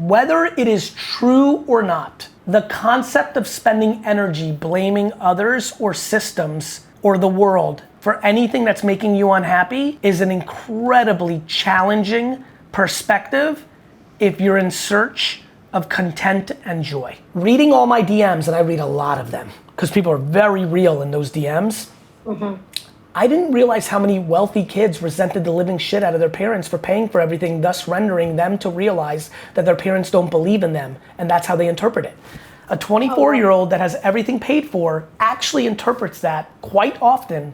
Whether it is true or not, the concept of spending energy blaming others or systems or the world for anything that's making you unhappy is an incredibly challenging perspective if you're in search of content and joy. Reading all my DMs, and I read a lot of them, because people are very real in those DMs, I didn't realize how many wealthy kids resented the living shit out of their parents for paying for everything, thus rendering them to realize that their parents don't believe in them, and that's how they interpret it. A 24-year-old that has everything paid for actually interprets that quite often,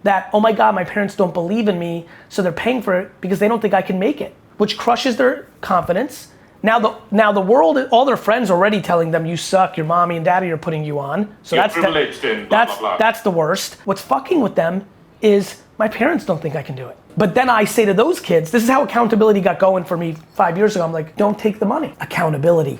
that, oh my God, my parents don't believe in me, so they're paying for it because they don't think I can make it, which crushes their confidence. Now the world, all their friends are already telling them you suck, your mommy and daddy are putting you on. So you're privileged and blah, blah, blah. That's the worst. What's fucking with them is my parents don't think I can do it. But then I say to those kids, this is how accountability got going for me 5 years ago. I'm like, don't take the money. Accountability.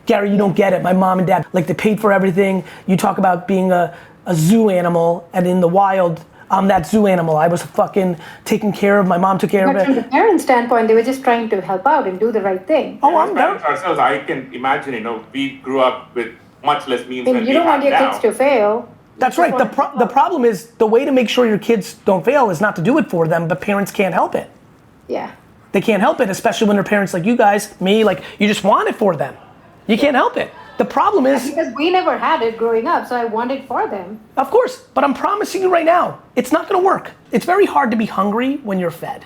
Gary, you don't get it. My mom and dad, like, they paid for everything. You talk about being a zoo animal, and in the wild, I'm that zoo animal. I was fucking taken care of. My mom took care of it. From the parent standpoint, they were just trying to help out and do the right thing. Oh, I'm parents ourselves. I can imagine, we grew up with much less means than we have now. You don't want your kids to fail. That's right. The problem is the way to make sure your kids don't fail is not to do it for them, but parents can't help it. Yeah. They can't help it, especially when they're parents like you guys, me, like, you just want it for them. You can't help it. The problem is... Because we never had it growing up, so I want it for them. Of course, but I'm promising you right now, it's not gonna work. It's very hard to be hungry when you're fed.